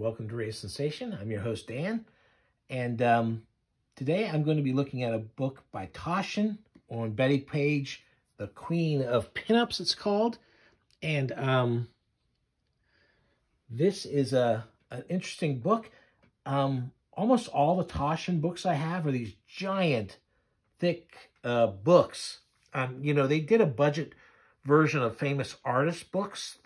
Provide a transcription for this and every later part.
welcome to Radio Sensation. I'm your host, Dan. And today I'm going to be looking at a book by Taschen on Bettie Page, The Queen of Pinups, it's called. And this is an interesting book. Almost all the Taschen books I have are these giant, thick books. They did a budget version of famous artist books,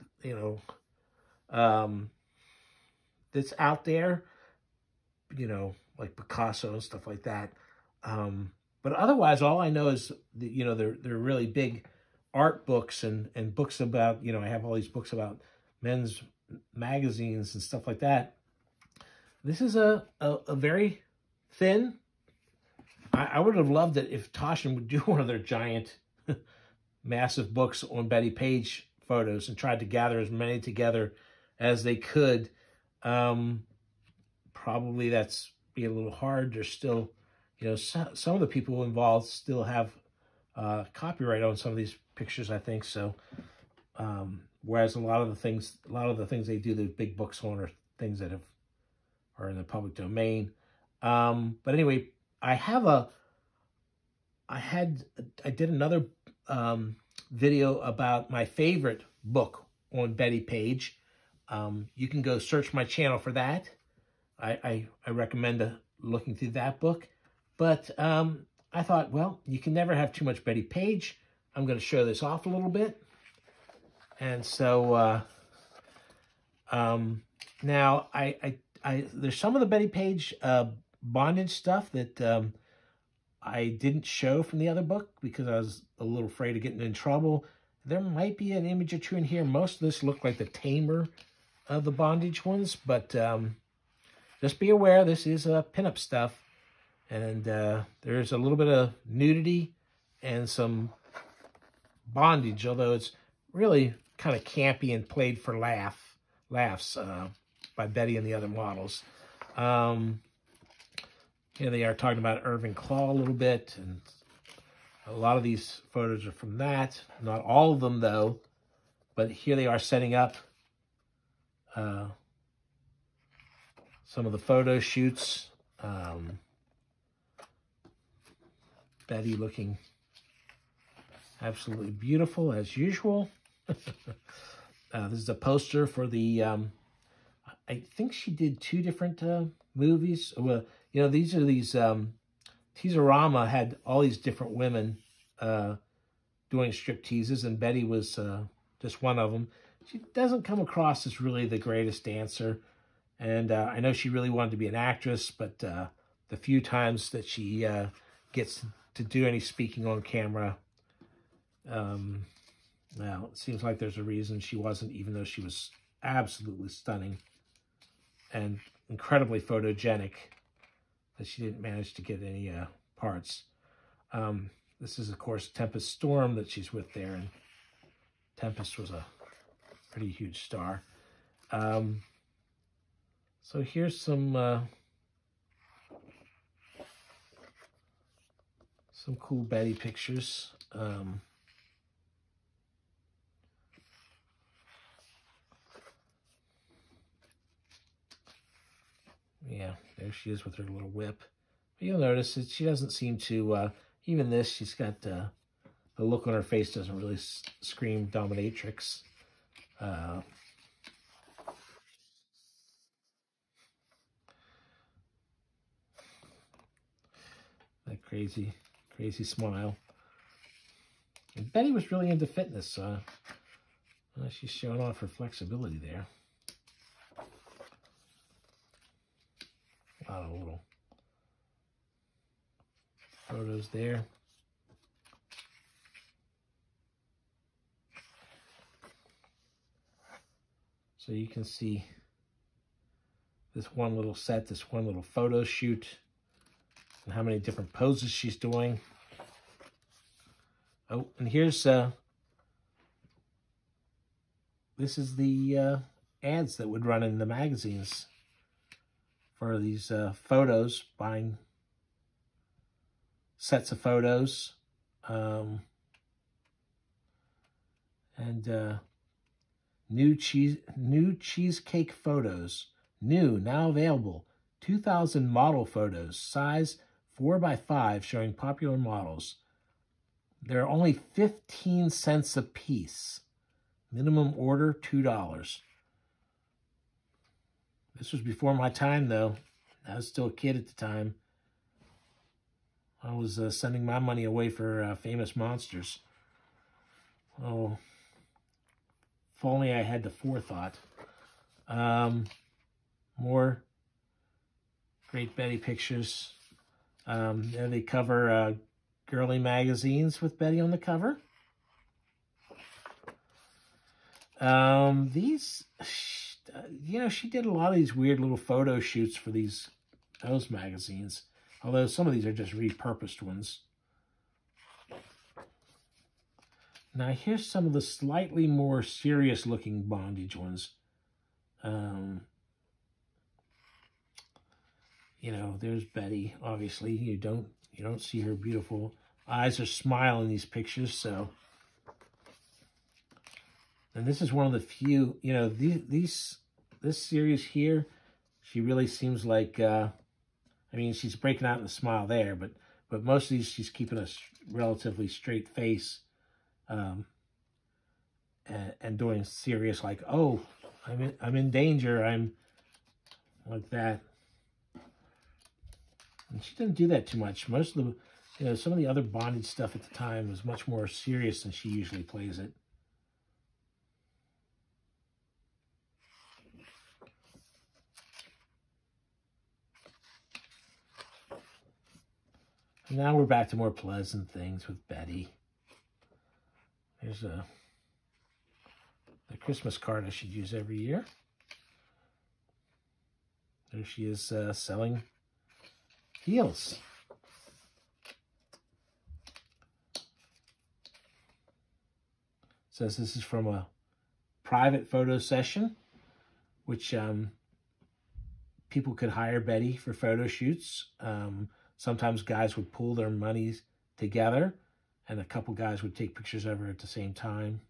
that's out there, like Picasso and stuff like that. But otherwise, all I know is that, they're really big art books and books about, I have all these books about men's magazines and stuff like that. This is a very thin. I would have loved it if Taschen would do one of their giant, massive books on Bettie Page photos and tried to gather as many together as they could. Probably that's be a little hard. There's still, some of the people involved still have copyright on some of these pictures, I think. So, whereas a lot of the things they do the big books on are things that are in the public domain. But anyway, I did another video about my favorite book on Bettie Page. You can go search my channel for that. I recommend looking through that book. But I thought, well, you can never have too much Bettie Page. I'm going to show this off a little bit. And so now there's some of the Bettie Page bondage stuff that I didn't show from the other book because I was a little afraid of getting in trouble. There might be an image or two in here. Most of this looked like the tamer of the bondage ones, but just be aware this is pinup stuff, and there's a little bit of nudity and some bondage, although it's really kind of campy and played for laughs by Bettie and the other models. Here they are talking about Irving Klaw a little bit, and a lot of these photos are from that. Not all of them, though, but here they are setting up some of the photo shoots. Bettie looking absolutely beautiful, as usual. This is a poster for the, I think she did 2 different movies. Well, these are these, Teaserama had all these different women doing strip teases, and Bettie was just one of them. She doesn't come across as really the greatest dancer, and I know she really wanted to be an actress, but the few times that she gets to do any speaking on camera, well, it seems like there's a reason she wasn't, even though she was absolutely stunning and incredibly photogenic, that she didn't manage to get any parts. This is, of course, Tempest Storm that she's with there, and Tempest was a pretty huge star. So here's some cool Bettie pictures. Yeah, there she is with her little whip. But you'll notice that she doesn't seem to, even this, she's got, the look on her face doesn't really scream dominatrix. That crazy smile. And Bettie was really into fitness, so she's showing off her flexibility there. A lot of little photos there. So you can see this one little set, this one little photo shoot, and how many different poses she's doing. Oh, and here's, this is the ads that would run in the magazines for these photos, buying sets of photos. And new cheesecake photos, New, now available. 2,000 model photos, size 4x5, showing popular models. They're only 15 cents a piece. Minimum order, $2. This was before my time, though. I was still a kid at the time. I was sending my money away for Famous Monsters. Oh, if only I had the forethought. More great Betty pictures. There they cover girly magazines with Betty on the cover. These, you know, she did a lot of these weird little photo shoots for those magazines. Although some of these are just repurposed ones. Now here's some of the slightly more serious looking bondage ones. You know, there's Betty. Obviously, you don't see her beautiful eyes are smiling in these pictures. So, and this is one of the few. You know, this series here, she really seems like. I mean, she's breaking out in the smile there, but most of these she's keeping a relatively straight face, and doing serious like, oh, I'm in danger. I'm like that. And she didn't do that too much. Most of the, you know, some of the other bondage stuff at the time was much more serious than she usually plays it. And now we're back to more pleasant things with Betty. There's the Christmas card I should use every year. There she is selling heels. Says this is from a private photo session, which people could hire Betty for photo shoots. Sometimes guys would pool their monies together, and a couple guys would take pictures of her at the same time.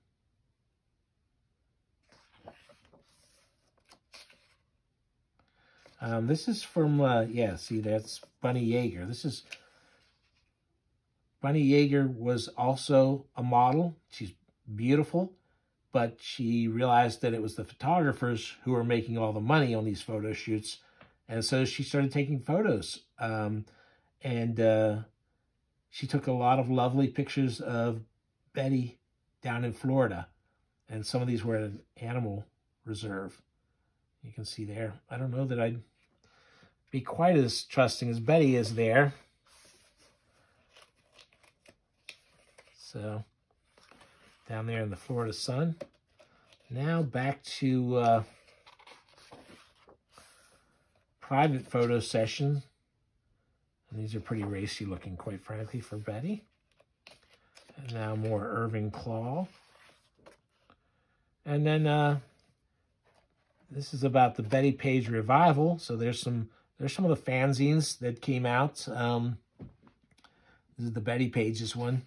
This is from, yeah, see, that's Bunny Yeager. Bunny Yeager was also a model. She's beautiful, but she realized that it was the photographers who were making all the money on these photo shoots. And so she started taking photos. She took a lot of lovely pictures of Betty down in Florida. And some of these were at an animal reserve. You can see there. I don't know that I'd be quite as trusting as Betty is there. So, down there in the Florida sun. Now back to private photo session. And these are pretty racy looking, quite frankly, for Betty. And now more Irving Klaw. And then this is about the Betty Page revival. So there's some of the fanzines that came out. This is the Betty Pages one.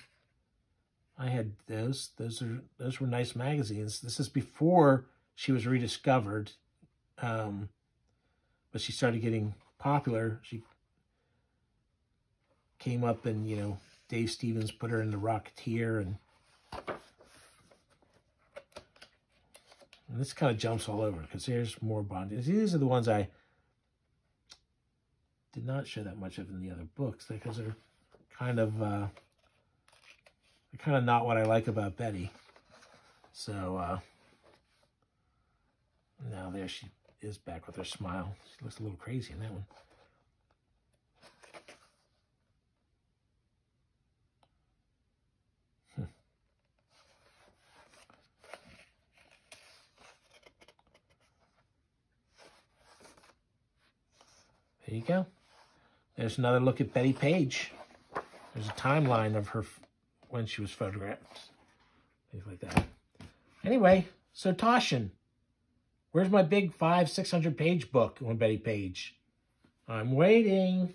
I had those. Those were nice magazines. This is before she was rediscovered. But she started getting popular. She came up and, you know, Dave Stevens put her in The Rocketeer, and this kind of jumps all over because there's more bondage. These are the ones I did not show that much of in the other books because they're kind of not what I like about Betty. So now there she is back with her smile. She looks a little crazy in that one. There you go. There's another look at Betty Page. There's a timeline of her when she was photographed. Things like that. Anyway, so Taschen, where's my big 500-600 page book on Betty Page? I'm waiting.